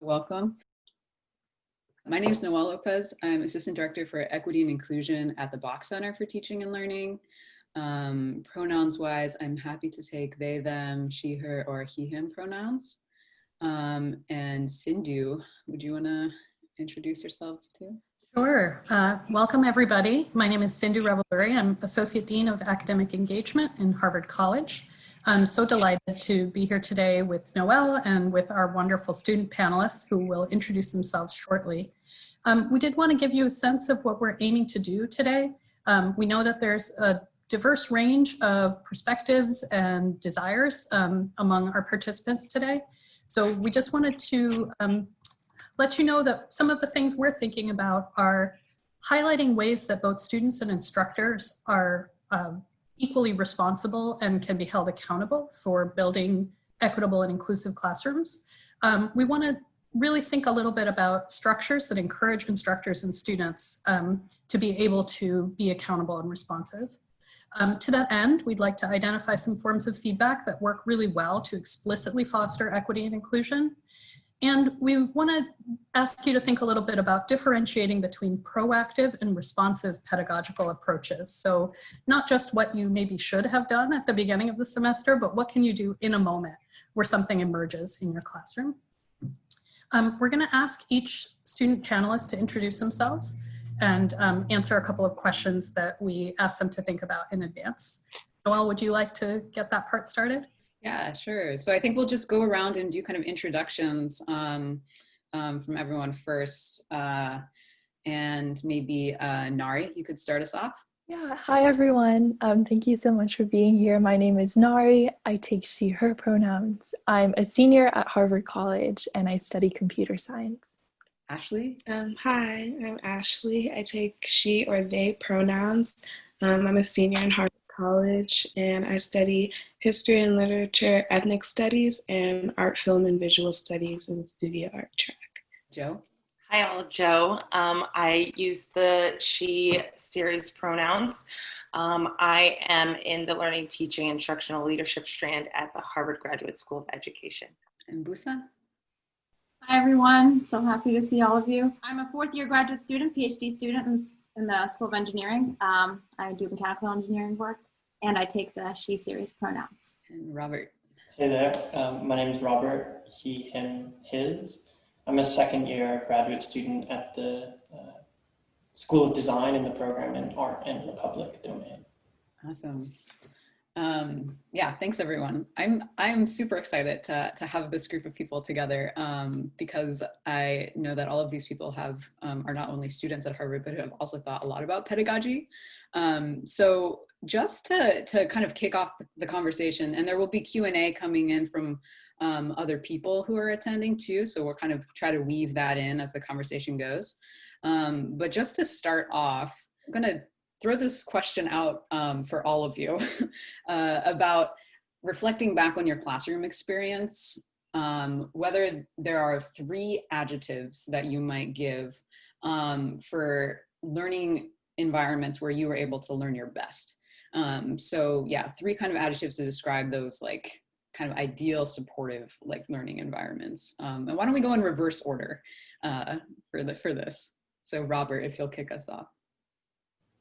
Welcome. My name is Noelle Lopez. I'm Assistant Director for Equity and Inclusion at the Bach Center for Teaching and Learning. Pronouns-wise, I'm happy to take they, them, she, her, or he, him pronouns. And Sindhu, would you want to introduce yourselves too? Sure. Welcome, everybody. My name is Sindhumathi Revuluri. I'm Associate Dean of Academic Engagement in Harvard College. I'm so delighted to be here today with Noelle and with our wonderful student panelists who will introduce themselves shortly. We did want to give you a sense of what we're aiming to do today. We know that there's a diverse range of perspectives and desires among our participants today. So we just wanted to let you know that some of the things we're thinking about are highlighting ways that both students and instructors are equally responsible and can be held accountable for building equitable and inclusive classrooms. We want to really think a little bit about structures that encourage instructors and students to be able to be accountable and responsive. To that end, we'd like to identify some forms of feedback that work really well to explicitly foster equity and inclusion. And we want to ask you to think a little bit about differentiating between proactive and responsive pedagogical approaches. So not just what you maybe should have done at the beginning of the semester, but what can you do in a moment where something emerges in your classroom. We're going to ask each student panelist to introduce themselves and answer a couple of questions that we asked them to think about in advance. Noelle, would you like to get that part started? Yeah, sure. So I think we'll just go around and do kind of introductions from everyone first. And maybe Nari, you could start us off. Yeah, hi everyone. Thank you so much for being here. My name is Nari. I take she, her pronouns. I'm a senior at Harvard College and I study computer science. Ashley? Hi, I'm Ashley. I take she or they pronouns. I'm a senior in Harvard College and I study history and literature, ethnic studies, and art, film, and visual studies in the studio art track. Joe? Hi all, Joe. I use the she series pronouns. I am in the learning, teaching, instructional leadership strand at the Harvard Graduate School of Education. And Buse? Hi everyone, so happy to see all of you. I'm a fourth year graduate student, PhD student in the School of Engineering. I do mechanical engineering work and I take the she series pronouns. And Robert? Hey there, my name is Robert, he, him, his. I'm a second year graduate student at the School of Design in the program in Art and the Public Domain. Awesome. Yeah, thanks everyone. I'm super excited to have this group of people together because I know that all of these people are not only students at Harvard, but have also thought a lot about pedagogy. So just to kind of kick off the conversation, and there will be Q&A coming in from other people who are attending too. So we'll kind of try to weave that in as the conversation goes. But just to start off, I'm gonna throw this question out for all of you about reflecting back on your classroom experience, whether there are 3 adjectives that you might give for learning environments where you were able to learn your best. So yeah, 3 kind of adjectives to describe those like kind of ideal supportive like learning environments. And why don't we go in reverse order for this? So Robert, if you'll kick us off.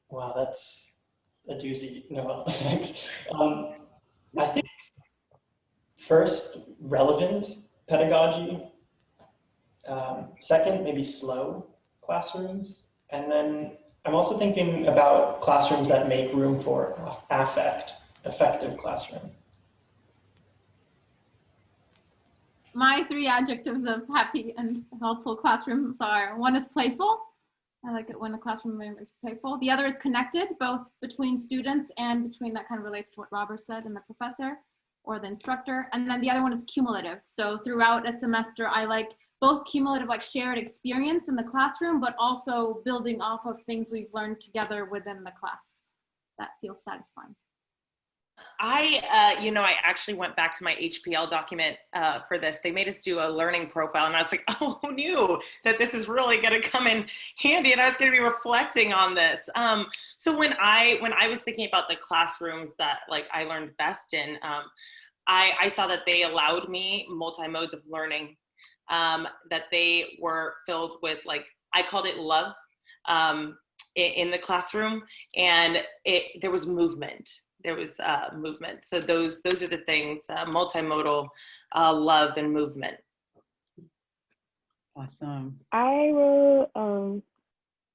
Wow, that's a doozy. No, thanks. I think first, relevant pedagogy. Second, maybe slow classrooms. And then I'm also thinking about classrooms that make room for effective classroom. My 3 adjectives of happy and helpful classrooms are: 1 is playful. I like it when a classroom is playful. The other is connected, both between students and between, that kind of relates to what Robert said, and the professor or the instructor. And then the other one is cumulative. So throughout a semester, I like both cumulative, like shared experience in the classroom, but also building off of things we've learned together within the class. That feels satisfying. I actually went back to my HPL document for this. They made us do a learning profile and I was like, oh, who knew that this is really going to come in handy and I was going to be reflecting on this. So when I was thinking about the classrooms that like I learned best in, I saw that they allowed me multi-modes of learning. that they were filled with, like, I called it love in the classroom, and there was movement. There was movement. So those are the things, multimodal love and movement. Awesome. I wrote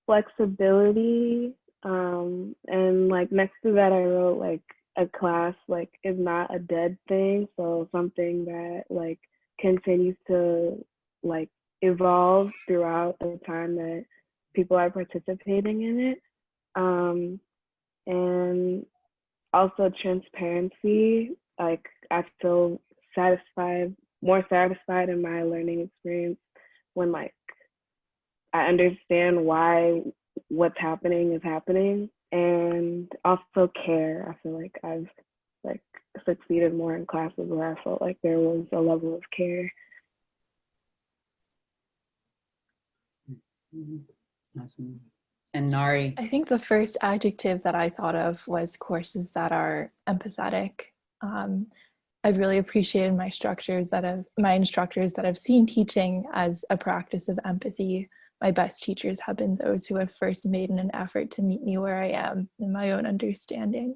flexibility, and like next to that I wrote like a class like is not a dead thing, so something that like continues to like evolve throughout the time that people are participating in it, and also transparency. Like I feel more satisfied in my learning experience when like I understand why what's happening is happening, and also care. I feel like I've like succeeded more in classes where I felt like there was a level of care. Awesome. And Nari? I think the first adjective that I thought of was courses that are empathetic. I've really appreciated my instructors that have seen teaching as a practice of empathy. My best teachers have been those who have first made an effort to meet me where I am in my own understanding.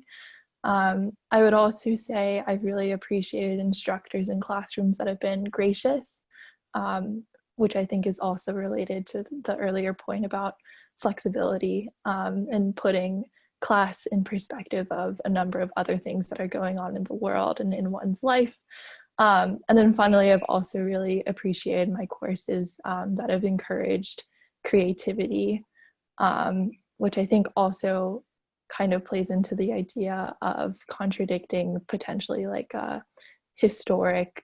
I would also say I've really appreciated instructors in classrooms that have been gracious, which I think is also related to the earlier point about flexibility, and putting class in perspective of a number of other things that are going on in the world and in one's life. And then finally, I've also really appreciated my courses that have encouraged creativity, which I think also kind of plays into the idea of contradicting potentially like historic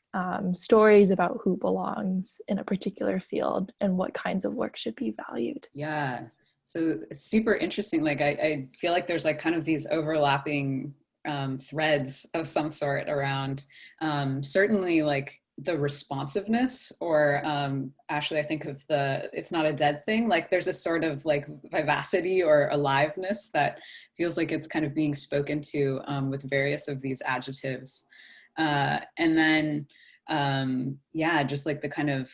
stories about who belongs in a particular field and what kinds of work should be valued. Yeah. So it's super interesting. Like I feel like there's like kind of these overlapping threads of some sort around certainly like the responsiveness, or Ashley, I think of it's not a dead thing. Like there's a sort of like vivacity or aliveness that feels like it's kind of being spoken to with various of these adjectives. And then yeah, just like the kind of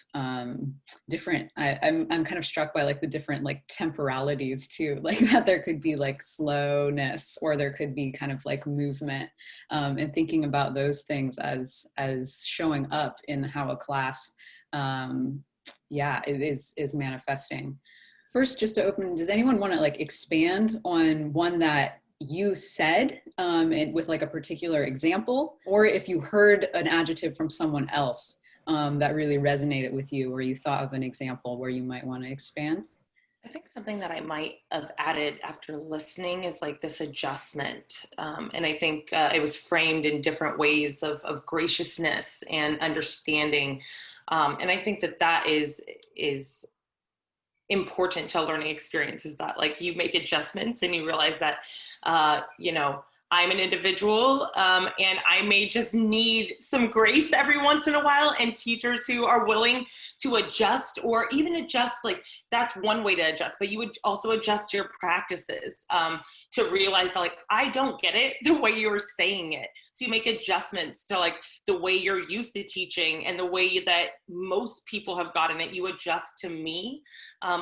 different, I'm kind of struck by like the different like temporalities too, like that there could be like slowness, or there could be kind of like movement, and thinking about those things as showing up in how a class yeah, it is manifesting. First, just to open, does anyone want to like expand on one that you said and with like a particular example, or if you heard an adjective from someone else that really resonated with you, or you thought of an example where you might want to expand? I think something that I might have added after listening is like this adjustment. And I think it was framed in different ways of graciousness and understanding. And I think that is important to a learning experience, is that like you make adjustments and you realize that, you know, I'm an individual and I may just need some grace every once in a while, and teachers who are willing to adjust, or even adjust, like that's one way to adjust, but you would also adjust your practices to realize that like, I don't get it the way you're saying it. So you make adjustments to like the way you're used to teaching and the way that most people have gotten it, you adjust to me.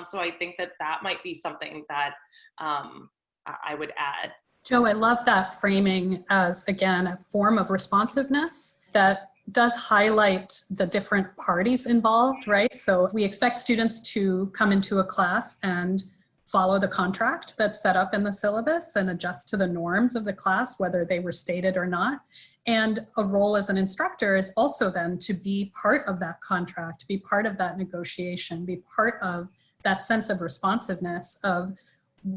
So I think that might be something that I would add. Joe, I love that framing as, again, a form of responsiveness that does highlight the different parties involved, right? So we expect students to come into a class and follow the contract that's set up in the syllabus and adjust to the norms of the class, whether they were stated or not. And a role as an instructor is also then to be part of that contract, be part of that negotiation, be part of that sense of responsiveness of,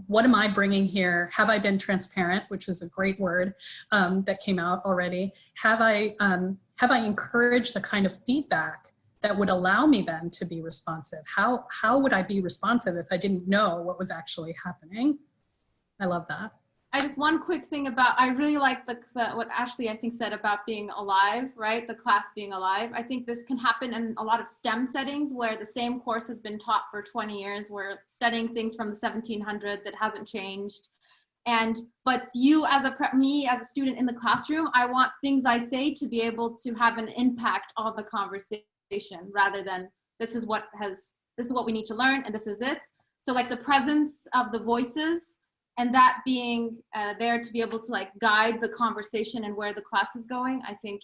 what am I bringing here? Have I been transparent, which is a great word that came out already? Have I encouraged the kind of feedback that would allow me then to be responsive? How would I be responsive if I didn't know what was actually happening? I love that. I just, one quick thing about, I really like what Ashley, I think, said about being alive, right? The class being alive. I think this can happen in a lot of STEM settings where the same course has been taught for 20 years. We're studying things from the 1700s. It hasn't changed. But you as me as a student in the classroom, I want things I say to be able to have an impact on the conversation rather than this is what we need to learn and this is it. So like the presence of the voices and that being there to be able to like guide the conversation and where the class is going, I think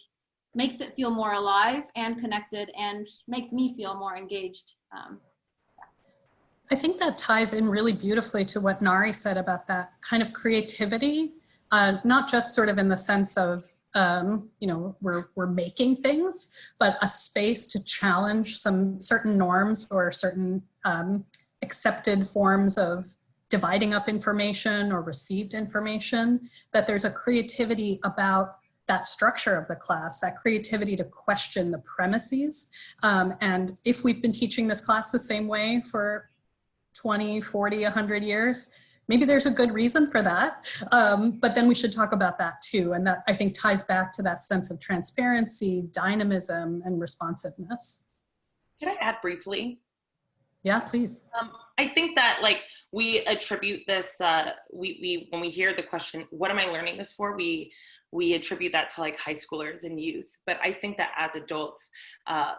makes it feel more alive and connected and makes me feel more engaged. I think that ties in really beautifully to what Nari said about that kind of creativity, not just sort of in the sense of, you know, we're making things, but a space to challenge some certain norms or certain accepted forms of dividing up information or received information, that there's a creativity about that structure of the class, that creativity to question the premises. And if we've been teaching this class the same way for 20, 40, 100 years, maybe there's a good reason for that. But then we should talk about that too. And that I think ties back to that sense of transparency, dynamism, and responsiveness. Can I add briefly? Yeah, please. I think that like we attribute this, when we hear the question, what am I learning this for? We attribute that to like high schoolers and youth. But I think that as adults,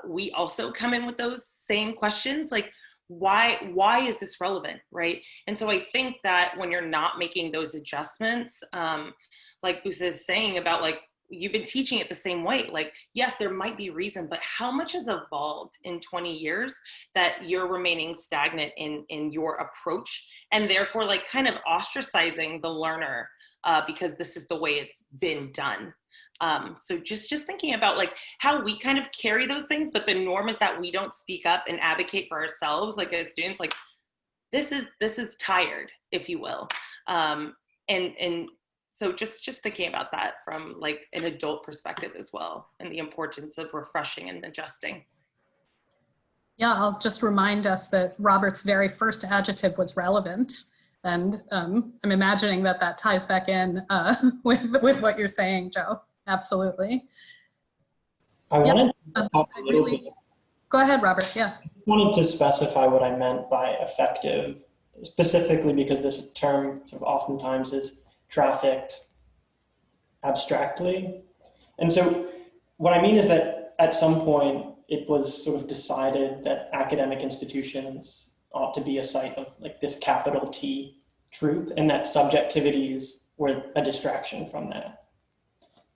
we also come in with those same questions, like, why is this relevant, right? And so I think that when you're not making those adjustments, like Buse is saying about like, you've been teaching it the same way. Like, yes, there might be reason, but how much has evolved in 20 years that you're remaining stagnant in your approach and therefore like kind of ostracizing the learner because this is the way it's been done. So just thinking about like how we kind of carry those things, but the norm is that we don't speak up and advocate for ourselves, like as students, like this is tired, if you will. And so just thinking about that from like an adult perspective as well, and the importance of refreshing and adjusting. Yeah, I'll just remind us that Robert's very first adjective was relevant. And I'm imagining that ties back in with what you're saying, Joe. Absolutely. I wanted to talk a little bit. Go ahead, Robert. Yeah. I wanted to specify what I meant by effective, specifically because this term sort of oftentimes is trafficked abstractly. And so what I mean is that at some point it was sort of decided that academic institutions ought to be a site of like this capital T truth, and that subjectivities were a distraction from that.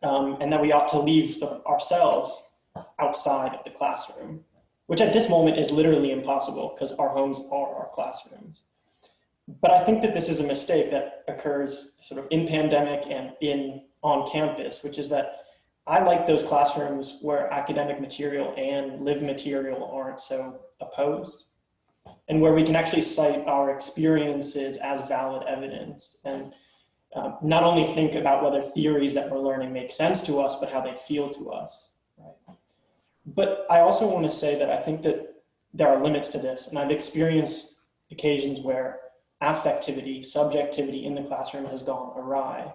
And that we ought to leave sort of ourselves outside of the classroom, which at this moment is literally impossible because our homes are our classrooms. But I think that this is a mistake that occurs sort of in pandemic and on campus, which is that I like those classrooms where academic material and lived material aren't so opposed, and where we can actually cite our experiences as valid evidence and not only think about whether theories that we're learning make sense to us, but how they feel to us. Right? But I also want to say that I think that there are limits to this, and I've experienced occasions where affectivity, subjectivity in the classroom has gone awry.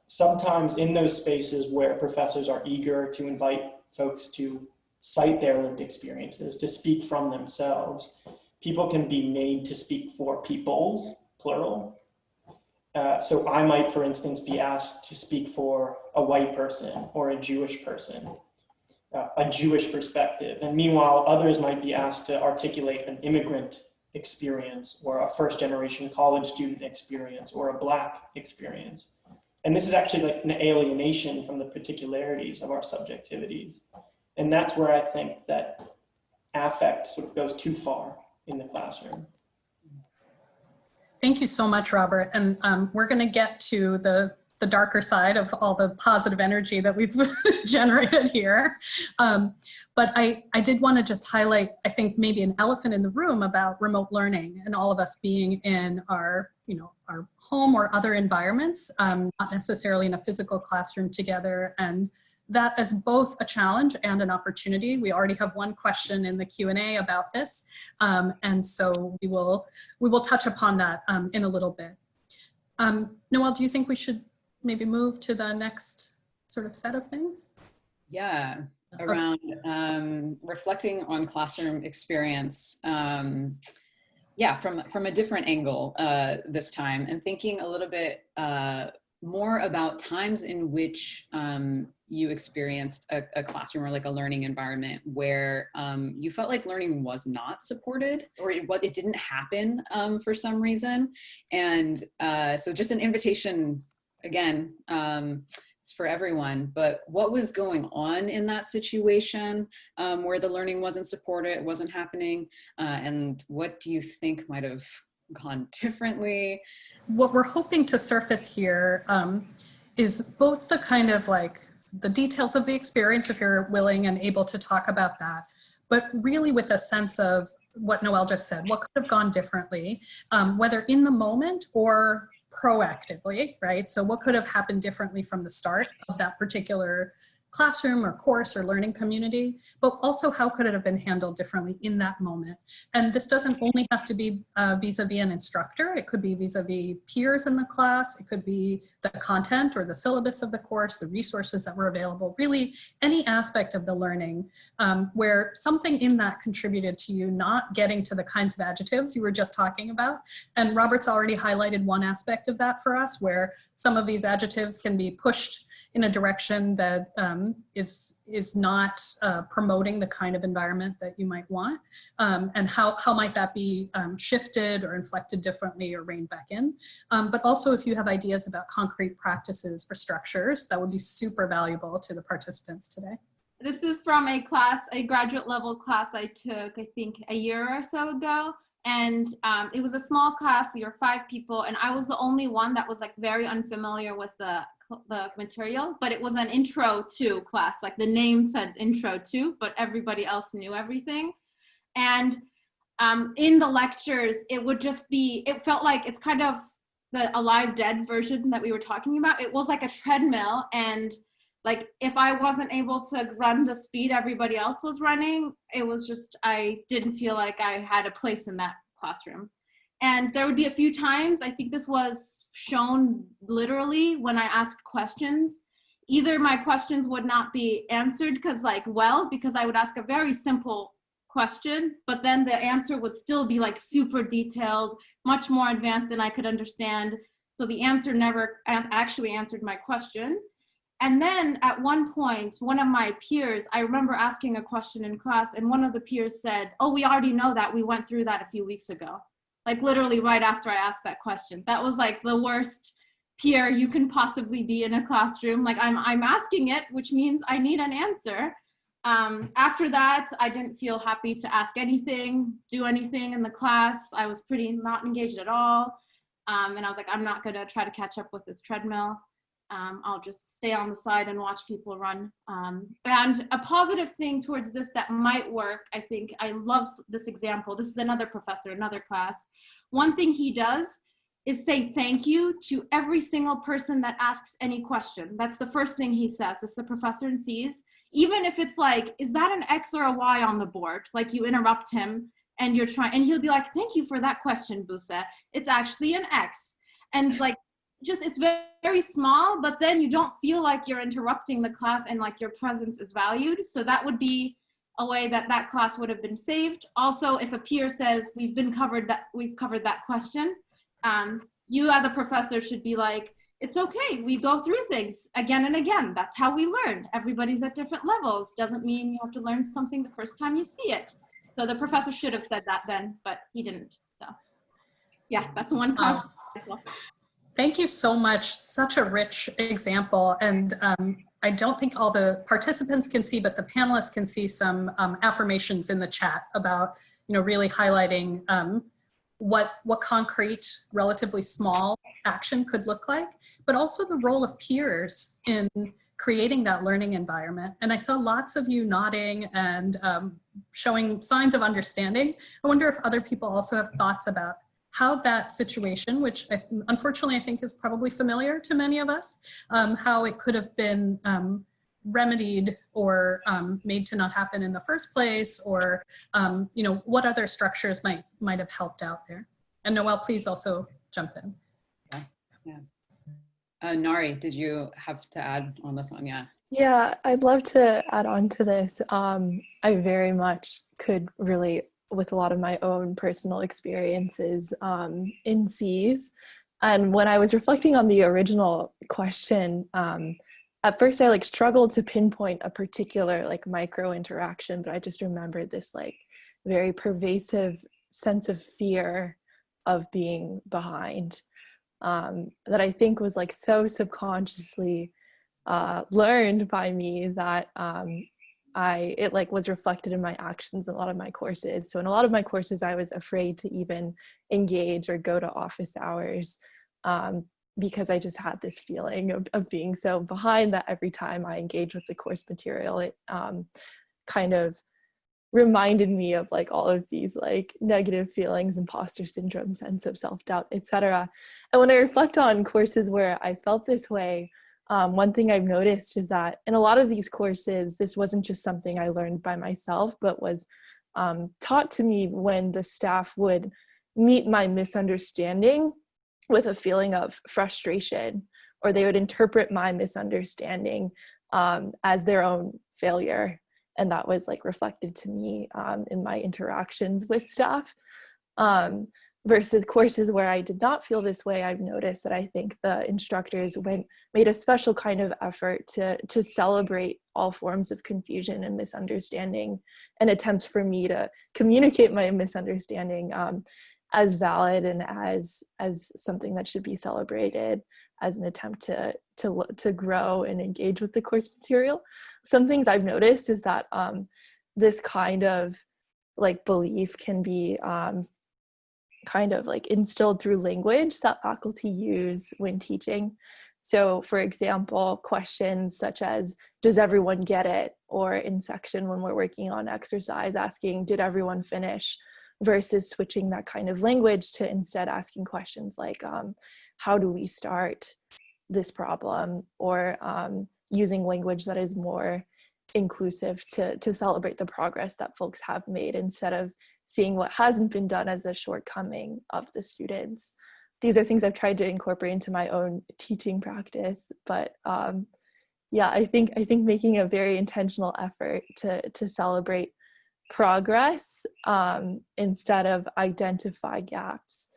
Sometimes in those spaces where professors are eager to invite folks to cite their lived experiences, to speak from themselves, people can be made to speak for peoples, plural. So I might, for instance, be asked to speak for a white person or a Jewish person, a Jewish perspective. And meanwhile, others might be asked to articulate an immigrant experience or a first-generation college student experience or a Black experience. And this is actually like an alienation from the particularities of our subjectivities. And that's where I think that affect sort of goes too far in the classroom. Thank you so much, Robert. And we're going to get to the darker side of all the positive energy that we've generated here. But I did want to just highlight, I think, maybe an elephant in the room about remote learning and all of us being in our, our home or other environments, not necessarily in a physical classroom together. And that is both a challenge and an opportunity. We already have one question in the Q&A about this. And so we will touch upon that in a little bit. Noelle, do you think we should maybe move to the next sort of set of things? Yeah, around reflecting on classroom experience. yeah, from a different angle this time, and thinking a little bit more about times in which you experienced a classroom or like a learning environment where you felt like learning was not supported, or it didn't happen for some reason. And so just an invitation again, it's for everyone, but what was going on in that situation where the learning wasn't supported, it wasn't happening, and what do you think might have gone differently? What we're hoping to surface here is both the kind of like the details of the experience, if you're willing and able to talk about that, but really with a sense of what Noelle just said, what could have gone differently, whether in the moment or proactively, right? So what could have happened differently from the start of that particular classroom or course or learning community, but also how could it have been handled differently in that moment? And this doesn't only have to be vis-a-vis an instructor, it could be vis-a-vis peers in the class, it could be the content or the syllabus of the course, the resources that were available, really any aspect of the learning where something in that contributed to you not getting to the kinds of adjectives you were just talking about. And Robert's already highlighted one aspect of that for us, where some of these adjectives can be pushed in a direction that is not promoting the kind of environment that you might want, and how might that be shifted or inflected differently or reined back in. But also if you have ideas about concrete practices or structures, that would be super valuable to the participants today. This is from a class, a graduate level class I took, I think a year or so ago. And it was a small class, we were 5 people, and I was the only one that was like very unfamiliar with the material, but it was an intro to class, like the name said intro to, but everybody else knew everything. And in the lectures, it would just be, it felt like it's kind of the Alive Dead version that we were talking about. It was like a treadmill, and like if I wasn't able to run the speed everybody else was running, it was just, I didn't feel like I had a place in that classroom. And there would be a few times, I think this was shown literally when I asked questions, either my questions would not be answered because I would ask a very simple question, but then the answer would still be like super detailed, much more advanced than I could understand. So the answer never actually answered my question. And then at one point, one of my peers, I remember asking a question in class, and one of the peers said, "Oh, we already know that. We went through that a few weeks ago." Like literally right after I asked that question. That was like the worst peer you can possibly be in a classroom. Like I'm asking it, which means I need an answer. After that, I didn't feel happy to ask anything, do anything in the class. I was pretty not engaged at all. And I was like, I'm not gonna try to catch up with this treadmill. I'll just stay on the side and watch people run. And a positive thing towards this that might work, I think, I love this example. This is another professor, another class. One thing he does is say thank you to every single person that asks any question. That's the first thing he says. This is the professor in C's. Even if it's like, is that an X or a Y on the board? Like you interrupt him and you're trying, and he'll be like, thank you for that question, Buse. It's actually an X. And like, just it's very, very small, but then you don't feel like you're interrupting the class and like your presence is valued. So that would be a way that that class would have been saved. Also, if a peer says we've covered that question, you as a professor should be like, it's okay, we go through things again and again. That's how we learn. Everybody's at different levels. Doesn't mean you have to learn something the first time you see it. So the professor should have said that then, but he didn't. So yeah, that's one comment. Thank you so much. Such a rich example. And I don't think all the participants can see, but the panelists can see some affirmations in the chat about, really highlighting what concrete, relatively small action could look like, but also the role of peers in creating that learning environment. And I saw lots of you nodding and showing signs of understanding. I wonder if other people also have thoughts about how that situation, which unfortunately I think is probably familiar to many of us, how it could have been remedied or made to not happen in the first place, or what other structures might have helped out there. And Noelle, please also jump in. Yeah. Nari, did you have to add on this one? Yeah. Yeah, I'd love to add on to this. I very much could really with a lot of my own personal experiences in Cs. And when I was reflecting on the original question, at first I like struggled to pinpoint a particular like micro interaction, but I just remembered this like very pervasive sense of fear of being behind, that I think was like so subconsciously learned by me that it like was reflected in my actions in a lot of my courses. So in a lot of my courses, I was afraid to even engage or go to office hours, because I just had this feeling of being so behind that every time I engage with the course material, it kind of reminded me of like all of these like negative feelings, imposter syndrome, sense of self-doubt, etc. And when I reflect on courses where I felt this way, one thing I've noticed is that in a lot of these courses, this wasn't just something I learned by myself, but was taught to me when the staff would meet my misunderstanding with a feeling of frustration, or they would interpret my misunderstanding as their own failure. And that was like reflected to me in my interactions with staff. Versus courses where I did not feel this way, I've noticed that I think the instructors made a special kind of effort to celebrate all forms of confusion and misunderstanding, and attempts for me to communicate my misunderstanding as valid and as something that should be celebrated, as an attempt to grow and engage with the course material. Some things I've noticed is that this kind of like belief can be kind of like instilled through language that faculty use when teaching. So for example, questions such as, does everyone get it? Or in section when we're working on exercise, asking, did everyone finish? Versus switching that kind of language to instead asking questions like, how do we start this problem? Or using language that is more inclusive to celebrate the progress that folks have made, instead of seeing what hasn't been done as a shortcoming of the students. These are things I've tried to incorporate into my own teaching practice, but yeah, I think making a very intentional effort to celebrate progress instead of identify gaps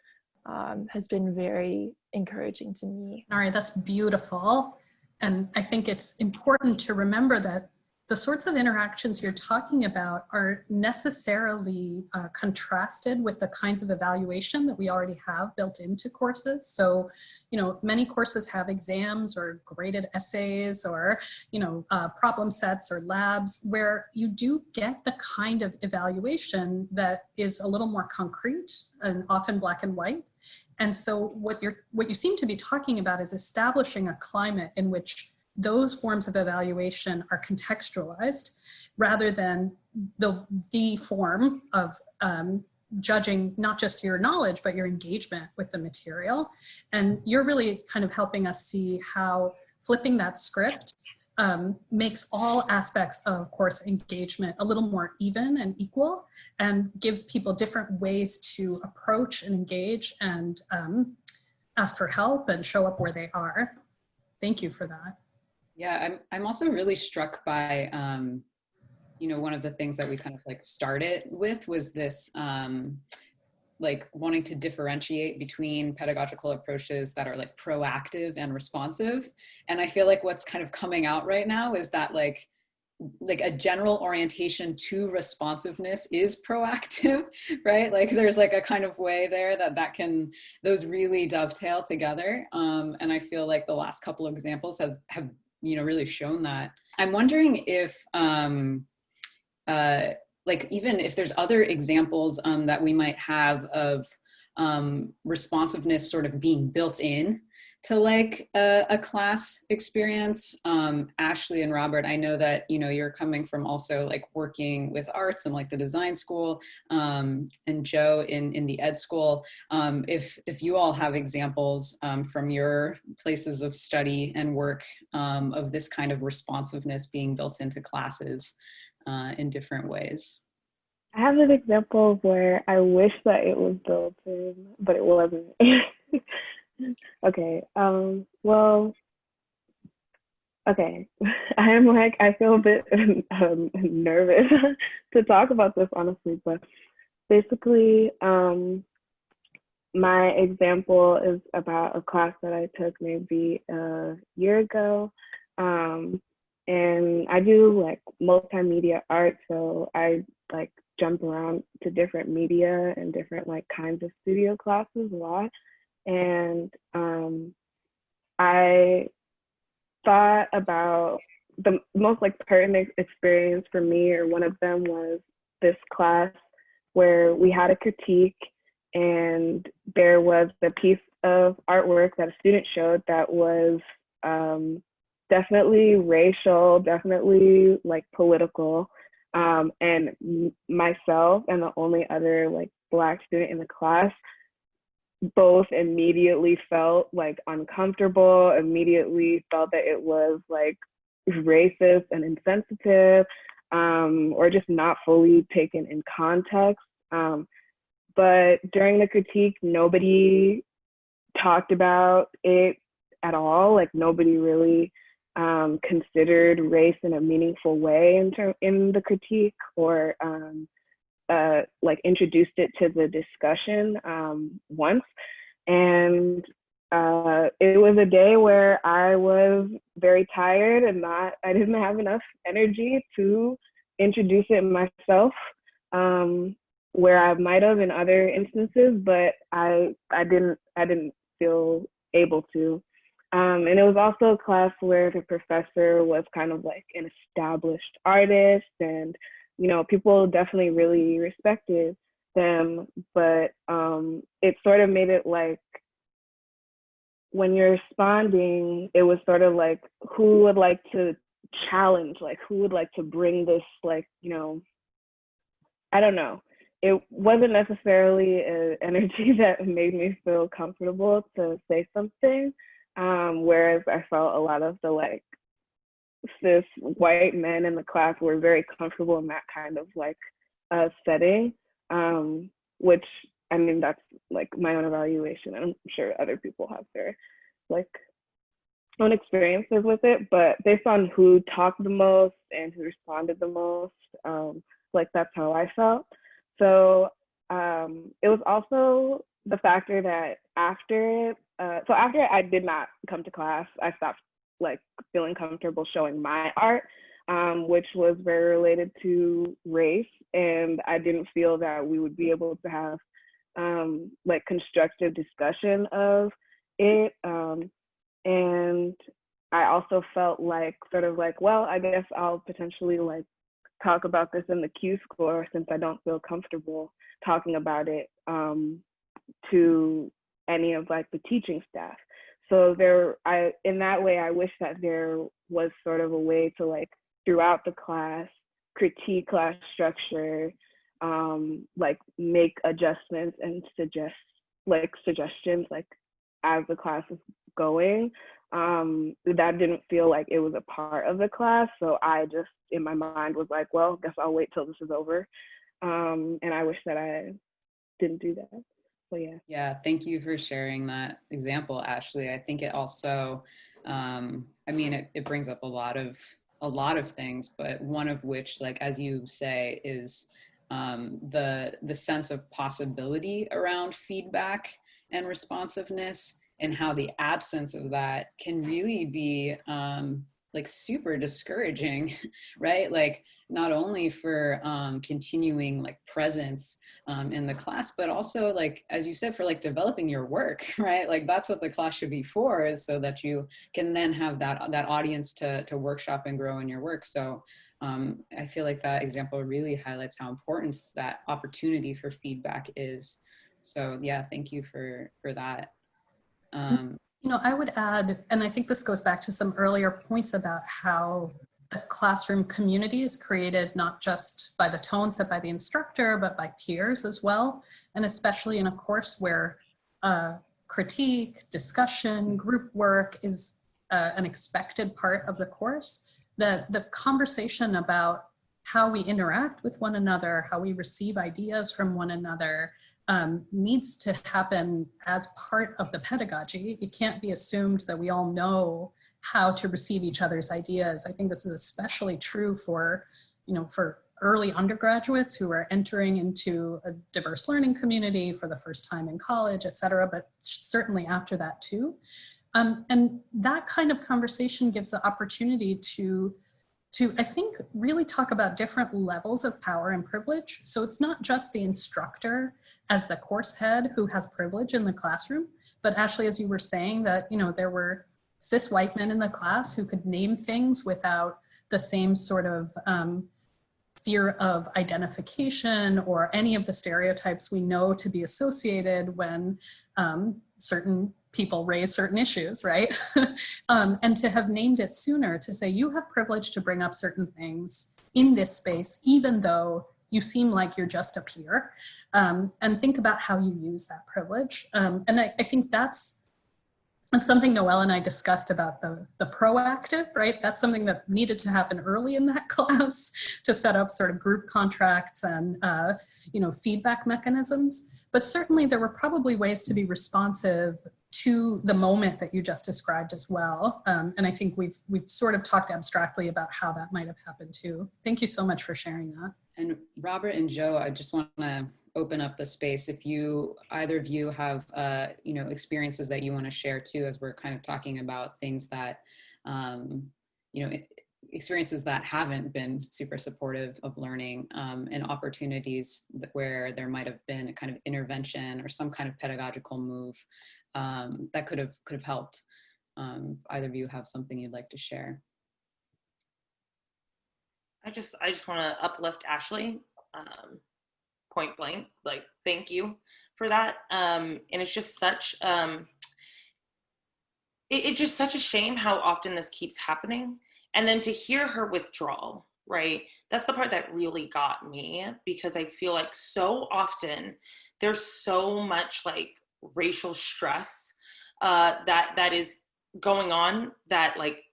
has been very encouraging to me. Nari, that's beautiful. And I think it's important to remember that the sorts of interactions you're talking about are necessarily contrasted with the kinds of evaluation that we already have built into courses. So, you know, many courses have exams or graded essays or, you know, problem sets or labs where you do get the kind of evaluation that is a little more concrete and often black and white. And so what you seem to be talking about is establishing a climate in which those forms of evaluation are contextualized rather than the form of judging not just your knowledge, but your engagement with the material. And you're really kind of helping us see how flipping that script makes all aspects of course engagement a little more even and equal, and gives people different ways to approach and engage and ask for help and show up where they are. Thank you for that. Yeah, I'm also really struck by, you know, one of the things that we kind of like started with was this like wanting to differentiate between pedagogical approaches that are like proactive and responsive. And I feel like what's kind of coming out right now is that like a general orientation to responsiveness is proactive, right? Like there's like a kind of way there that those really dovetail together. And I feel like the last couple of examples have you know, really shown that. I'm wondering if, like even if there's other examples that we might have of responsiveness sort of being built in to like a class experience. Ashley and Robert, I know that, you know, you're coming from also like working with arts and like the design school, and Joe in the ed school. If you all have examples from your places of study and work of this kind of responsiveness being built into classes in different ways. I have an example where I wish that it was built in, but it wasn't. Okay, well, okay. I feel a bit nervous to talk about this, honestly, but basically, my example is about a class that I took maybe a year ago. And I do like multimedia art, so I like jump around to different media and different like kinds of studio classes a lot. And I thought about the most like pertinent experience for me, or one of them was this class where we had a critique and there was a piece of artwork that a student showed that was definitely racial, definitely like political. And myself and the only other like Black student in the class both immediately felt like uncomfortable, immediately felt that it was like racist and insensitive, or just not fully taken in context. But during the critique, nobody talked about it at all. Like nobody really considered race in a meaningful way in the critique, or like introduced it to the discussion once. And it was a day where I was very tired and I didn't have enough energy to introduce it myself, where I might have in other instances, but I didn't feel able to. And it was also a class where the professor was kind of like an established artist, and you know, people definitely really respected them, but it sort of made it like when you're responding, it was sort of like who would like to challenge, like who would like to bring this, like, you know, I don't know. It wasn't necessarily an energy that made me feel comfortable to say something. Whereas I felt a lot of the like cis white men in the class were very comfortable in that kind of like setting, which I mean, that's like my own evaluation. I'm sure other people have their like own experiences with it, but based on who talked the most and who responded the most, like that's how I felt. So it was also the factor that after I did not come to class, I stopped like feeling comfortable showing my art, which was very related to race, and I didn't feel that we would be able to have like constructive discussion of it. And I also felt like sort of like, well, I guess I'll potentially like talk about this in the Q score since I don't feel comfortable talking about it to any of like the teaching staff. So in that way, I wish that there was sort of a way to like throughout the class, critique class structure, like make adjustments and suggestions like as the class is going. That didn't feel like it was a part of the class. So I just, in my mind was like, well, guess I'll wait till this is over. And I wish that I didn't do that. So yeah. Yeah, thank you for sharing that example, Ashley. I think it also, I mean, it brings up a lot of things, but one of which, like as you say, is the sense of possibility around feedback and responsiveness, and how the absence of that can really be like super discouraging, right? Like not only for continuing like presence in the class, but also like, as you said, for like developing your work, right? Like that's what the class should be for, is so that you can then have that audience to workshop and grow in your work. So I feel like that example really highlights how important that opportunity for feedback is. So yeah, thank you for that. You know, I would add, and I think this goes back to some earlier points about how the classroom community is created not just by the tone set by the instructor, but by peers as well. And especially in a course where critique, discussion, group work is an expected part of the course, the conversation about how we interact with one another, how we receive ideas from one another, needs to happen as part of the pedagogy. It can't be assumed that we all know how to receive each other's ideas. I think this is especially true for, you know, for early undergraduates who are entering into a diverse learning community for the first time in college, et cetera, but certainly after that too. And that kind of conversation gives the opportunity to, I think, really talk about different levels of power and privilege. So it's not just the instructor as the course head who has privilege in the classroom, but Ashley, as you were saying, that, you know, there were cis white men in the class who could name things without the same sort of fear of identification or any of the stereotypes we know to be associated when certain people raise certain issues, right? And to have named it sooner, to say you have privilege to bring up certain things in this space, even though you seem like you're just a peer, and think about how you use that privilege. And I think that's something Noelle and I discussed about the proactive, right? That's something that needed to happen early in that class to set up sort of group contracts and you know, feedback mechanisms. But certainly there were probably ways to be responsive to the moment that you just described as well. And I think we've sort of talked abstractly about how that might have happened too. Thank you so much for sharing that. And Robert and Joe, I just want to open up the space. If either of you have, you know, experiences that you want to share too, as we're kind of talking about things that, you know, experiences that haven't been super supportive of learning, and opportunities where there might have been a kind of intervention or some kind of pedagogical move that could have helped. Either of you have something you'd like to share? I just want to uplift Ashley, point blank. Like, thank you for that. And it's just such it's just such a shame how often this keeps happening. And then to hear her withdrawal, right? That's the part that really got me, because I feel like so often there's so much like racial stress that is going on that like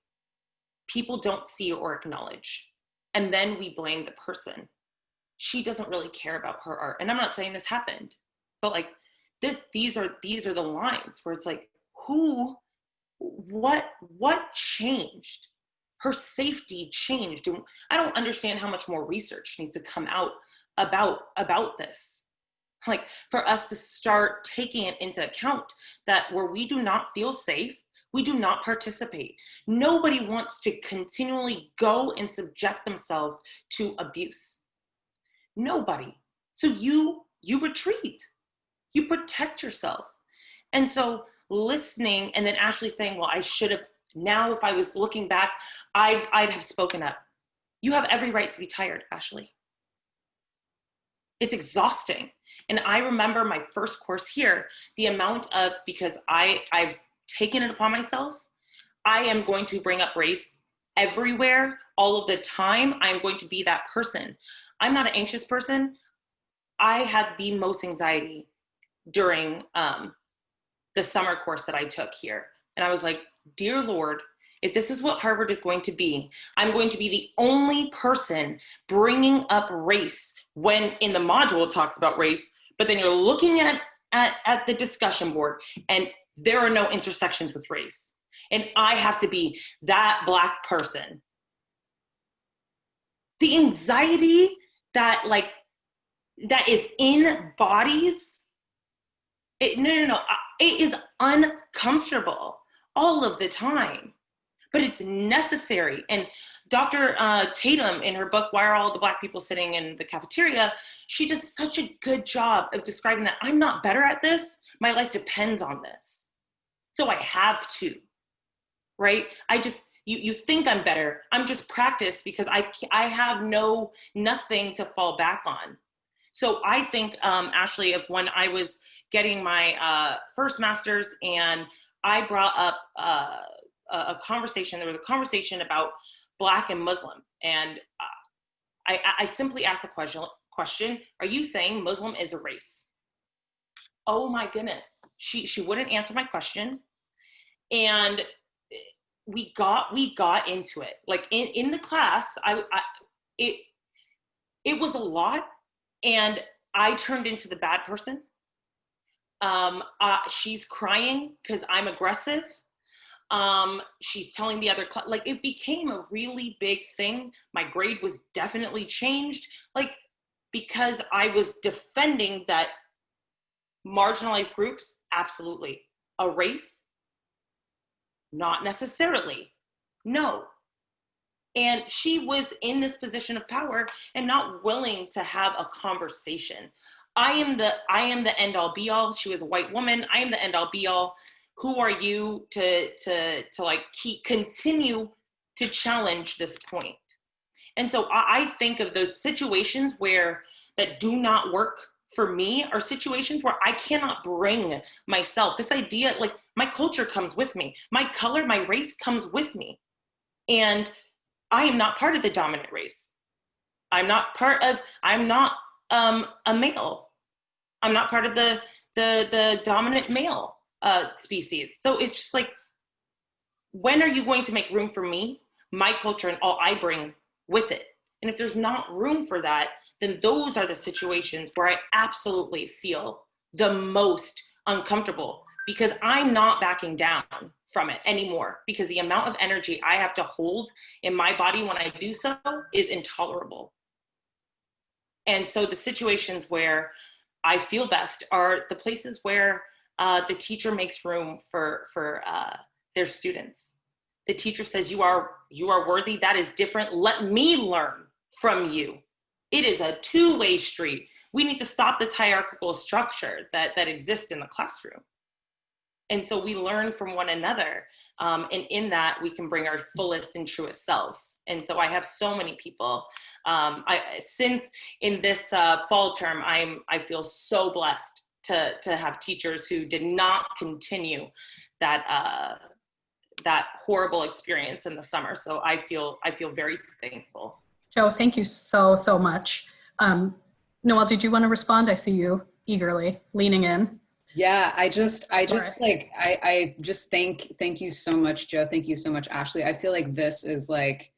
people don't see or acknowledge. And then we blame the person. She doesn't really care about her art. And I'm not saying this happened, but like these are the lines where it's like, what changed? Her safety changed. And I don't understand how much more research needs to come out about this. Like, for us to start taking it into account that where we do not feel safe, we do not participate. Nobody wants to continually go and subject themselves to abuse. Nobody. So you retreat, you protect yourself. And so listening, and then Ashley saying, well, I should have, now if I was looking back, I'd have spoken up. You have every right to be tired, Ashley. It's exhausting. And I remember my first course here, the amount of, because I've taken it upon myself, I am going to bring up race everywhere, all of the time. I'm going to be that person. I'm not an anxious person. I had the most anxiety during the summer course that I took here. And I was like, dear Lord, if this is what Harvard is going to be, I'm going to be the only person bringing up race when in the module it talks about race, but then you're looking at the discussion board and there are no intersections with race. And I have to be that Black person. The anxiety that is in bodies, it is uncomfortable all of the time, but it's necessary. And Dr. Tatum, in her book, Why Are All the Black People Sitting in the Cafeteria? She does such a good job of describing that I'm not better at this. My life depends on this. So I have to, right? You think I'm better. I'm just practiced because I have nothing to fall back on. So I think, Ashley, of when I was getting my first master's and I brought up a conversation, there was a conversation about Black and Muslim. And I simply asked the question, are you saying Muslim is a race? Oh my goodness. She wouldn't answer my question. And we got into it. Like in the class, it was a lot, and I turned into the bad person. She's crying because I'm aggressive. She's telling the other, like, it became a really big thing. My grade was definitely changed, like, because I was defending that marginalized groups, absolutely. A race, not necessarily. No. And she was in this position of power and not willing to have a conversation. I am the end all be all. She was a white woman. I am the end all be all. Who are you to like continue to challenge this point? And so I think of those situations that do not work for me are situations where I cannot bring myself. This idea, like, my culture comes with me. My color, my race comes with me. And I am not part of the dominant race. I'm not a male. I'm not part of the dominant male species. So it's just like, when are you going to make room for me, my culture, and all I bring with it? And if there's not room for that, then those are the situations where I absolutely feel the most uncomfortable, because I'm not backing down from it anymore, because the amount of energy I have to hold in my body when I do so is intolerable. And so the situations where I feel best are the places where the teacher makes room for their students. The teacher says, you are worthy. That is different. Let me learn from you. It is a two-way street. We need to stop this hierarchical structure that exists in the classroom. And so we learn from one another. And in that, we can bring our fullest and truest selves. And so I have so many people. Since in this fall term, I feel so blessed to have teachers who did not continue that horrible experience in the summer. So I feel very thankful. Joe, thank you so much. Noelle, did you want to respond? I see you eagerly leaning in. Yeah, I just right. like, I just thank you so much, Joe. Thank you so much, Ashley. I feel like this is like,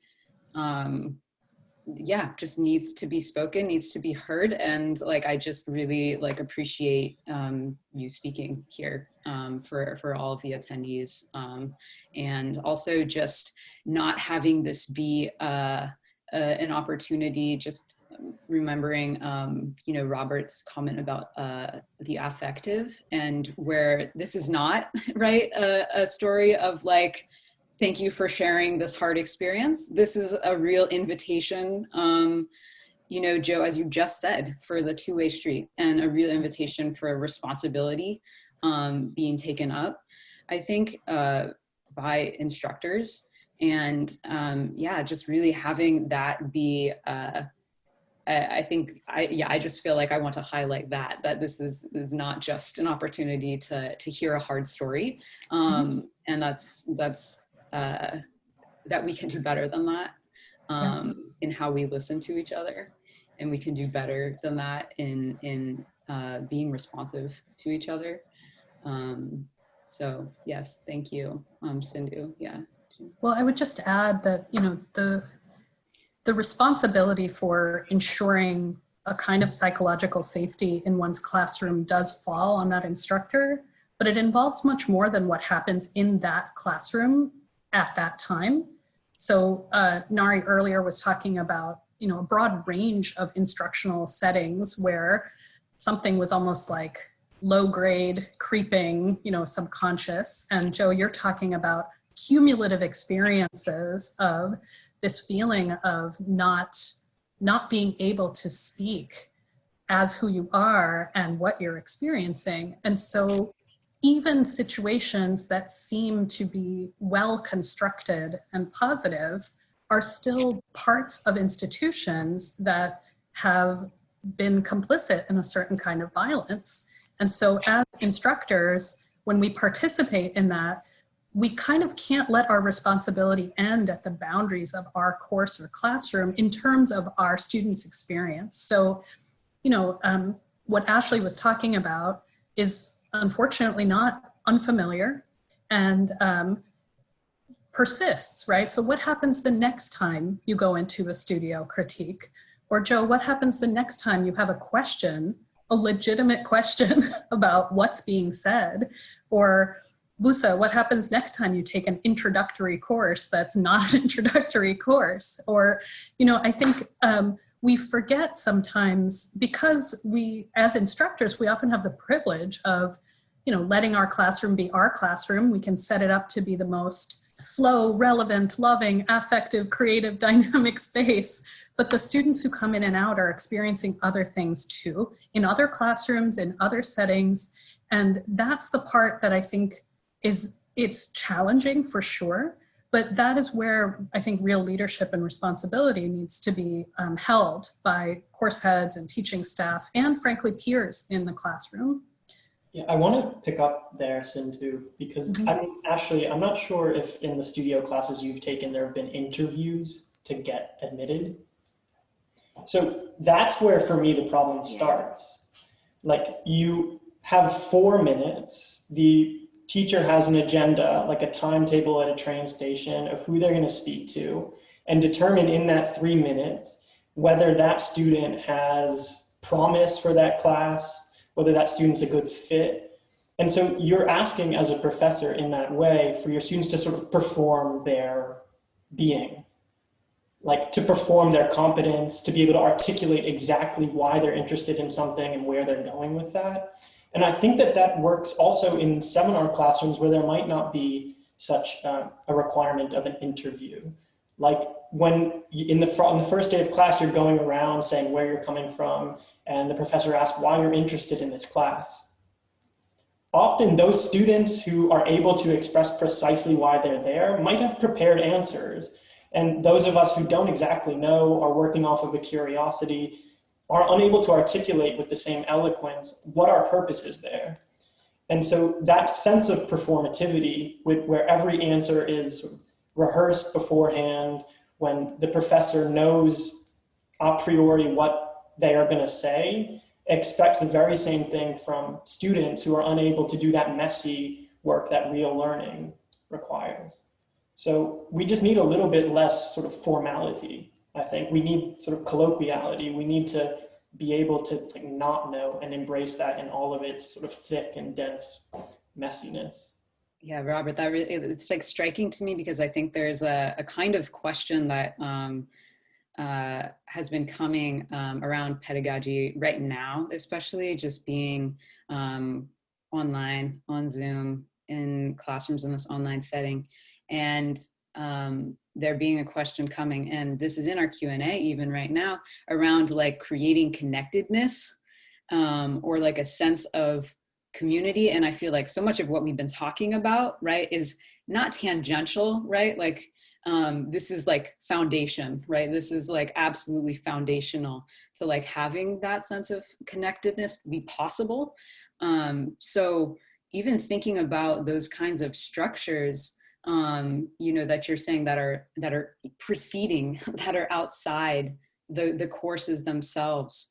yeah, just needs to be spoken, needs to be heard. And like, I just really like appreciate you speaking here for all of the attendees. And also just not having this be an opportunity, just remembering, you know, Robert's comment about the affective, and where this is not, right, a story of like, thank you for sharing this hard experience. This is a real invitation, you know, Joe, as you just said, for the two-way street, and a real invitation for responsibility being taken up, I think, by instructors. And yeah, just really having that be, I just feel like I want to highlight that this is not just an opportunity to hear a hard story. And that's that we can do better than that in how we listen to each other. And we can do better than that in being responsive to each other. So yes, thank you, Sindhu, yeah. Well, I would just add that, you know, the responsibility for ensuring a kind of psychological safety in one's classroom does fall on that instructor, but it involves much more than what happens in that classroom at that time. So Nari earlier was talking about, you know, a broad range of instructional settings where something was almost like low grade, creeping, you know, subconscious. And Joe, you're talking about cumulative experiences of this feeling of not being able to speak as who you are and what you're experiencing. And so even situations that seem to be well constructed and positive are still parts of institutions that have been complicit in a certain kind of violence. And so as instructors, when we participate in that, we kind of can't let our responsibility end at the boundaries of our course or classroom in terms of our students' experience. So, you know, what Ashley was talking about is unfortunately not unfamiliar and persists, right? So what happens the next time you go into a studio critique? Or Joe, what happens the next time you have a question, a legitimate question about what's being said? Or Buse, what happens next time you take an introductory course that's not an introductory course? Or, I think we forget sometimes, because we, as instructors, we often have the privilege of, letting our classroom be our classroom. We can set it up to be the most slow, relevant, loving, affective, creative, dynamic space. But the students who come in and out are experiencing other things too, in other classrooms, in other settings. And that's the part that I think it's challenging for sure, but that is where I think real leadership and responsibility needs to be held by course heads and teaching staff, and frankly, peers in the classroom. Yeah, I want to pick up there, Sindhu, because I'm not sure if in the studio classes you've taken, there have been interviews to get admitted. So that's where, for me, the problem starts. Like, you have 4 minutes, the teacher has an agenda, like a timetable at a train station of who they're going to speak to, and determine in that 3 minutes whether that student has promise for that class, whether that student's a good fit. And so you're asking as a professor in that way for your students to sort of perform their being, like to perform their competence, to be able to articulate exactly why they're interested in something and where they're going with that. And I think that works also in seminar classrooms where there might not be such a requirement of an interview. Like when on the first day of class, you're going around saying where you're coming from, and the professor asks why you're interested in this class. Often those students who are able to express precisely why they're there might have prepared answers. And those of us who don't exactly know, are working off of a curiosity, are unable to articulate with the same eloquence what our purpose is there. And so that sense of performativity, where every answer is rehearsed beforehand, when the professor knows a priori what they are going to say, expects the very same thing from students who are unable to do that messy work that real learning requires. So we just need a little bit less sort of formality. I think we need sort of colloquiality. We need to be able to not know and embrace that in all of its sort of thick and dense messiness. Yeah, Robert, that really, it's like striking to me, because I think there's a kind of question that has been coming around pedagogy right now, especially just being online, on Zoom, in classrooms in this online setting. And there being a question coming, and this is in our Q&A even right now, around like creating connectedness or like a sense of community. And I feel like so much of what we've been talking about, right, is not tangential, right? Like this is like foundation, right? This is like absolutely foundational to like having that sense of connectedness be possible. So even thinking about those kinds of structures, that you're saying that are preceding, that are outside the courses themselves,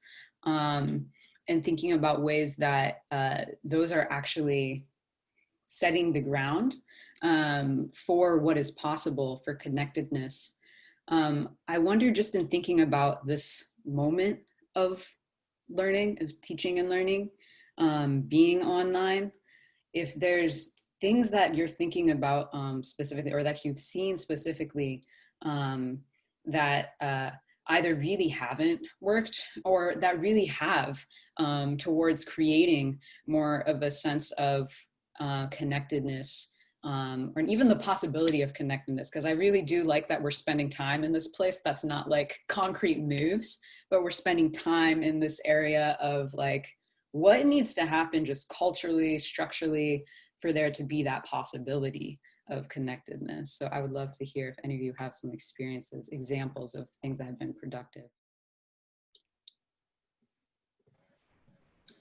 and thinking about ways that those are actually setting the ground for what is possible for connectedness. I wonder, just in thinking about this moment of learning, of teaching and learning, being online, if there's things that you're thinking about specifically, or that you've seen specifically, that either really haven't worked or that really have, towards creating more of a sense of connectedness, or even the possibility of connectedness. Because I really do like that we're spending time in this place that's not like concrete moves, but we're spending time in this area of like what needs to happen just culturally, structurally, for there to be that possibility of connectedness. So I would love to hear if any of you have some experiences, examples of things that have been productive.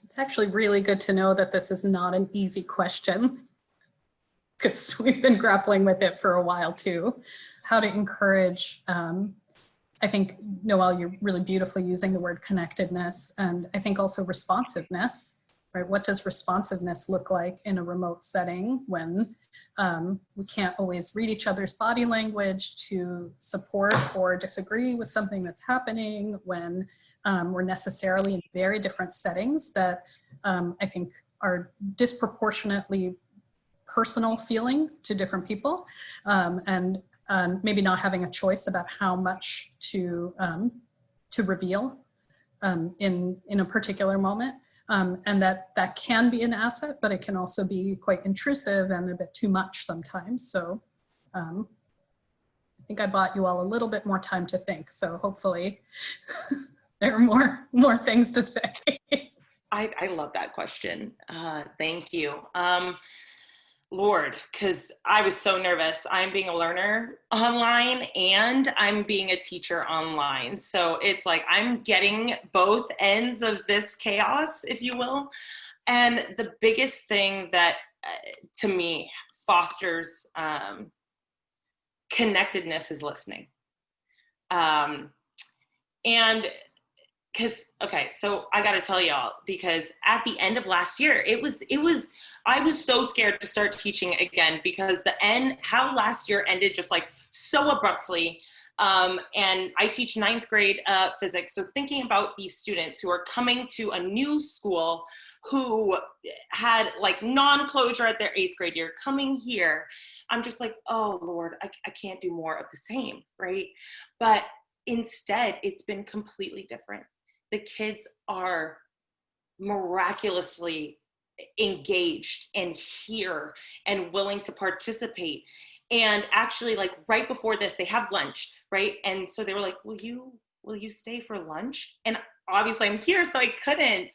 It's actually really good to know that this is not an easy question, because we've been grappling with it for a while too. How to encourage, I think, Noelle, you're really beautifully using the word connectedness, and I think also responsiveness. Right? What does responsiveness look like in a remote setting when we can't always read each other's body language to support or disagree with something that's happening, when we're necessarily in very different settings that I think are disproportionately personal feeling to different people, and maybe not having a choice about how much to reveal in a particular moment. And that can be an asset, but it can also be quite intrusive and a bit too much sometimes. So I think I bought you all a little bit more time to think. So hopefully there are more things to say. I love that question. Thank you. Lord, because I was so nervous. I'm being a learner online and I'm being a teacher online. So it's like I'm getting both ends of this chaos, if you will. And the biggest thing that to me fosters connectedness is listening. And because, okay, so I got to tell y'all, because at the end of last year, I was so scared to start teaching again because how last year ended just like so abruptly. And I teach 9th grade physics. So thinking about these students who are coming to a new school who had like non-closure at their 8th grade year coming here, I'm just like, oh Lord, I can't do more of the same, right? But instead, it's been completely different. The kids are miraculously engaged and here and willing to participate. And actually, like right before this, they have lunch, right? And so they were like, will you stay for lunch? And obviously I'm here, so I couldn't.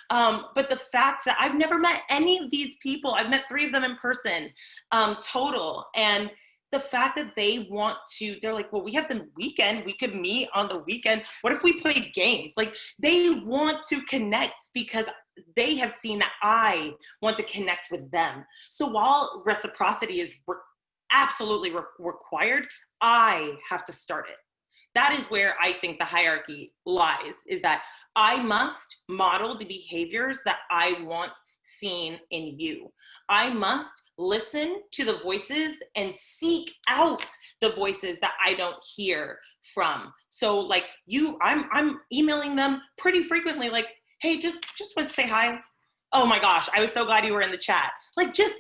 But the fact that I've never met any of these people, I've met 3 of them in person total. And the fact that they want to, they're like, well, we have the weekend, we could meet on the weekend. What if we play games? Like they want to connect because they have seen that I want to connect with them. So while reciprocity is absolutely required, I have to start it. That is where I think the hierarchy lies, is that I must model the behaviors that I want seen in you. I must listen to the voices and seek out the voices that I don't hear from. So like I'm emailing them pretty frequently, like, hey, just want to say hi. Oh my gosh, I was so glad you were in the chat. Like just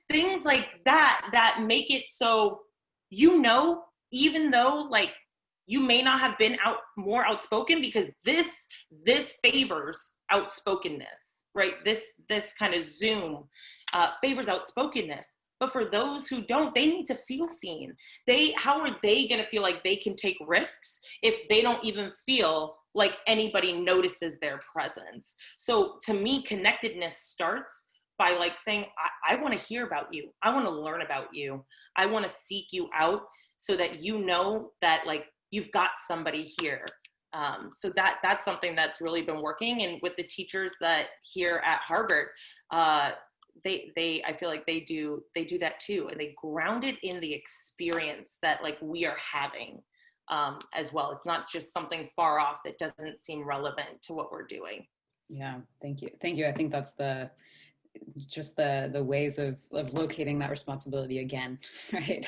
things like that make it so, even though like you may not have been more outspoken, because this favors outspokenness, right? This kind of Zoom favors outspokenness. But for those who don't, they need to feel seen. How are they going to feel like they can take risks if they don't even feel like anybody notices their presence? So to me, connectedness starts by like saying, I want to hear about you. I want to learn about you. I want to seek you out so that you know that like you've got somebody here. So that's something that's really been working. And with the teachers that here at Harvard, I feel like they do that too. And they ground it in the experience that like we are having as well. It's not just something far off that doesn't seem relevant to what we're doing. Yeah, thank you. I think that's the ways of locating that responsibility again, right?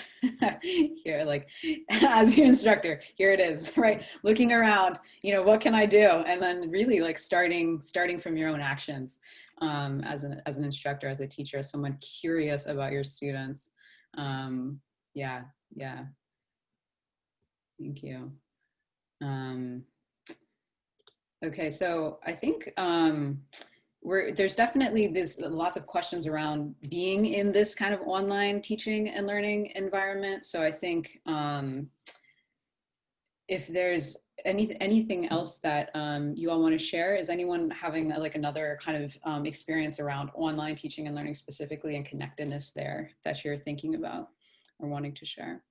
Here, like as your instructor, here it is, right? Looking around, what can I do? And then really like starting from your own actions as an instructor, as a teacher, as someone curious about your students. Yeah. Thank you. Okay, so I think there's definitely lots of questions around being in this kind of online teaching and learning environment. So I think if there's anything else that you all want to share, is anyone having like another kind of experience around online teaching and learning specifically and connectedness there that you're thinking about or wanting to share?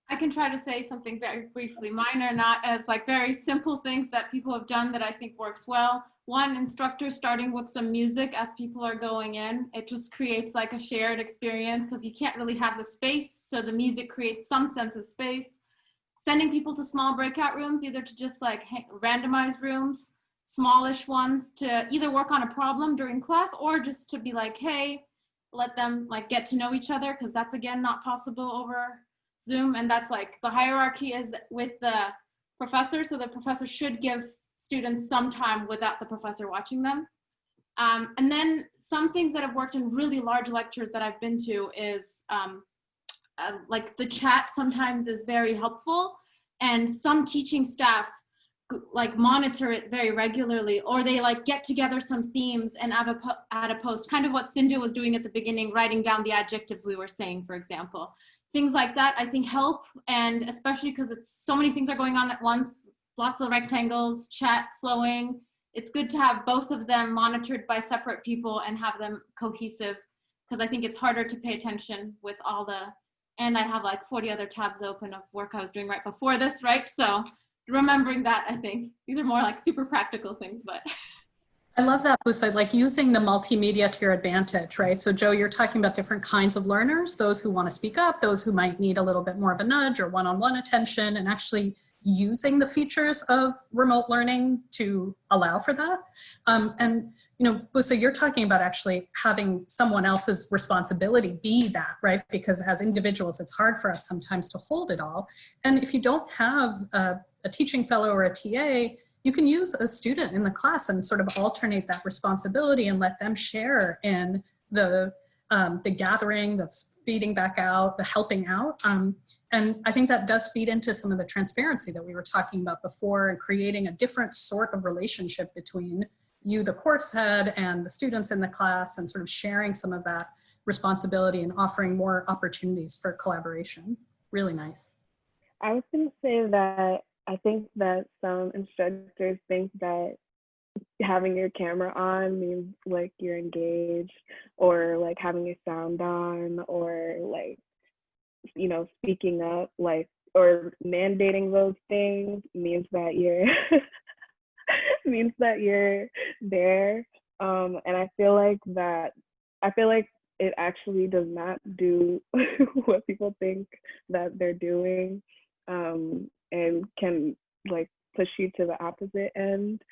I can try to say something very briefly. Mine are not as like very simple things that people have done that I think works well. One, instructor starting with some music as people are going in. It just creates like a shared experience because you can't really have the space. So the music creates some sense of space. Sending people to small breakout rooms, either to just like randomized rooms, smallish ones to either work on a problem during class or just to be like, hey, let them like get to know each other, because that's again not possible over Zoom. And that's like the hierarchy is with the professor, so the professor should give students some time without the professor watching them. And then some things that have worked in really large lectures that I've been to is like the chat sometimes is very helpful, and some teaching staff like monitor it very regularly, or they like get together some themes and add a post, kind of what Sindhu was doing at the beginning, writing down the adjectives we were saying, for example. Things like that I think help, and especially because it's so many things are going on at once, lots of rectangles, chat flowing. It's good to have both of them monitored by separate people and have them cohesive, because I think it's harder to pay attention with all the, and I have like 40 other tabs open of work I was doing right before this, right? So remembering that, I think these are more like super practical things, but. I love that, Buse, like using the multimedia to your advantage, right? So Joe, you're talking about different kinds of learners, those who want to speak up, those who might need a little bit more of a nudge or one-on-one attention, and actually using the features of remote learning to allow for that. And, you know, Buse, you're talking about actually having someone else's responsibility be that, right? Because as individuals, it's hard for us sometimes to hold it all. And if you don't have a teaching fellow or a TA, you can use a student in the class and sort of alternate that responsibility and let them share in the gathering, the feeding back out, the helping out. And I think that does feed into some of the transparency that we were talking about before, and creating a different sort of relationship between you, the course head, and the students in the class, and sort of sharing some of that responsibility and offering more opportunities for collaboration. Really nice. I was going to say that I think that some instructors think that having your camera on means like you're engaged, or like having your sound on, or like, you know, speaking up, like, or mandating those things means that you're means that you're there. And I feel like it actually does not do what people think that they're doing, and can like push you to the opposite end.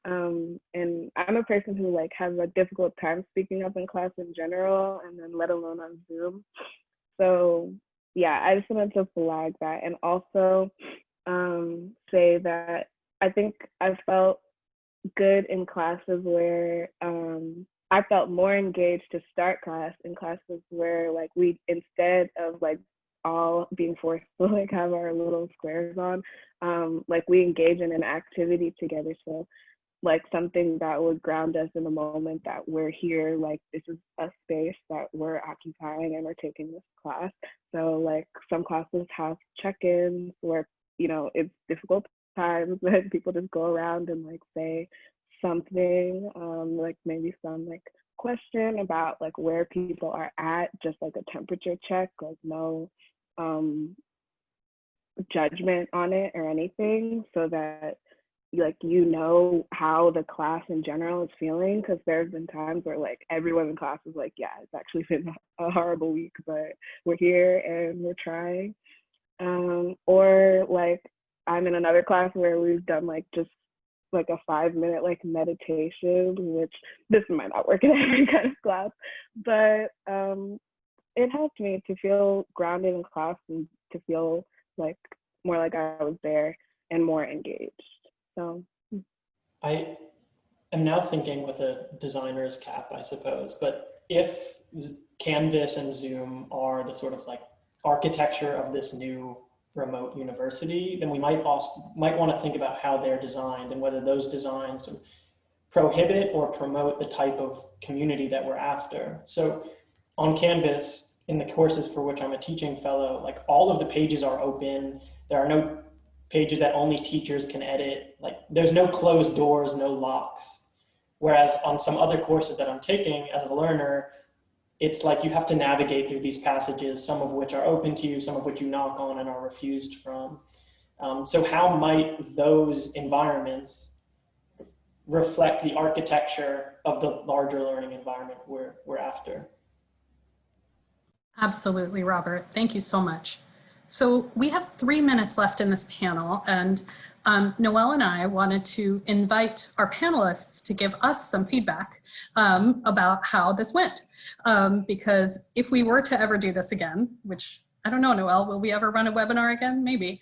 And I'm a person who like has a difficult time speaking up in class in general, and then let alone on Zoom. So yeah, I just wanted to flag that, and also say that I think I felt good in classes where I felt more engaged to start class, in classes where like we, instead of like all being forced to like have our little squares on, like we engage in an activity together. So like something that would ground us in the moment that we're here, like this is a space that we're occupying and we're taking this class. So like some classes have check-ins where, you know, it's difficult times that people just go around and like say something, like maybe some like question about like where people are at, just like a temperature check, like no judgment on it or anything, so that like you know how the class in general is feeling, because there's been times where like everyone in class is like, yeah, it's actually been a horrible week, but we're here and we're trying. Or like I'm in another class where we've done like just like a 5-minute like meditation, which this might not work in every kind of class, but it helped me to feel grounded in class and to feel like more like I was there and more engaged. So I am now thinking with a designer's cap, I suppose, but if Canvas and Zoom are the sort of like architecture of this new remote university, then we might want to think about how they're designed and whether those designs sort of prohibit or promote the type of community that we're after. So on Canvas, in the courses for which I'm a teaching fellow, like all of the pages are open. There are no pages that only teachers can edit. Like there's no closed doors, no locks. Whereas on some other courses that I'm taking as a learner, it's like you have to navigate through these passages, some of which are open to you, some of which you knock on and are refused from. So how might those environments reflect the architecture of the larger learning environment we're after? Absolutely, Robert. Thank you so much. So we have 3 minutes left in this panel, and Noelle and I wanted to invite our panelists to give us some feedback about how this went. Because if we were to ever do this again, which I don't know, Noelle, will we ever run a webinar again? Maybe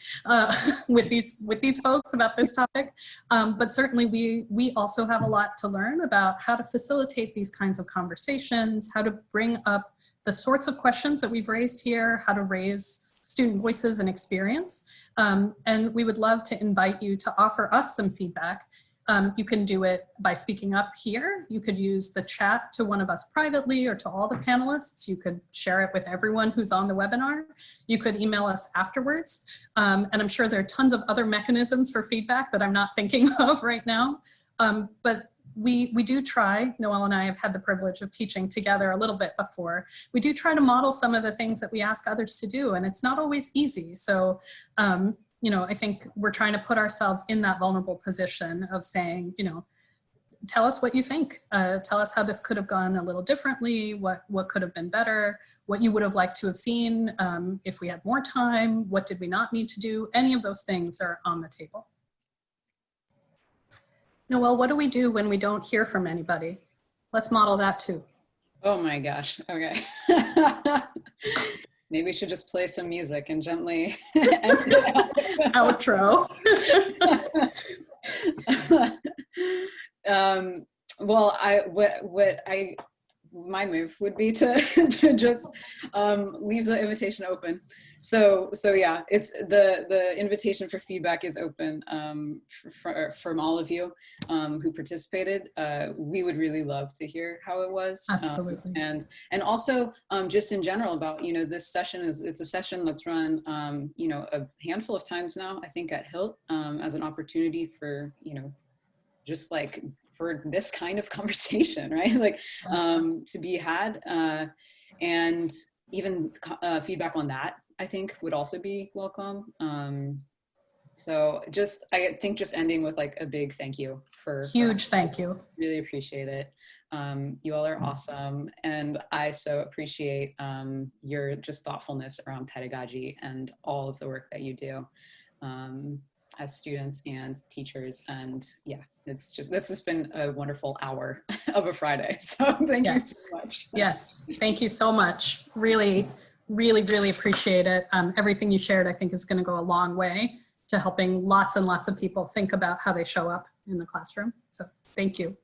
with these folks about this topic. But certainly we also have a lot to learn about how to facilitate these kinds of conversations, how to bring up the sorts of questions that we've raised here, how to raise student voices and experience. And we would love to invite you to offer us some feedback. You can do it by speaking up here. You could use the chat to one of us privately or to all the panelists. You could share it with everyone who's on the webinar. You could email us afterwards. And I'm sure there are tons of other mechanisms for feedback that I'm not thinking of right now. But we do try, Noelle and I have had the privilege of teaching together a little bit before. We do try to model some of the things that we ask others to do, and it's not always easy. So, you know, I think we're trying to put ourselves in that vulnerable position of saying, you know, tell us what you think. Tell us how this could have gone a little differently, what could have been better, what you would have liked to have seen if we had more time, what did we not need to do? Any of those things are on the table. Noelle, what do we do when we don't hear from anybody? Let's model that too. Oh my gosh, okay. Maybe we should just play some music and gently outro. Well, my move would be to just leave the invitation open. So yeah, it's the invitation for feedback is open from all of you who participated. We would really love to hear how it was. Absolutely. And also just in general about, you know, this session it's a session that's run, you know, a handful of times now, I think at HILT as an opportunity for, you know, just like for this kind of conversation, right? Like to be had and even feedback on that, I think would also be welcome. So I think just ending with like a big thank you for huge thank you. Really appreciate it. You all are awesome. And I so appreciate your just thoughtfulness around pedagogy and all of the work that you do as students and teachers. And yeah, it's just, this has been a wonderful hour of a Friday. So thank you so much. Yes, thank you so much. Really appreciate it. Everything you shared, I think, is going to go a long way to helping lots and lots of people think about how they show up in the classroom. So thank you.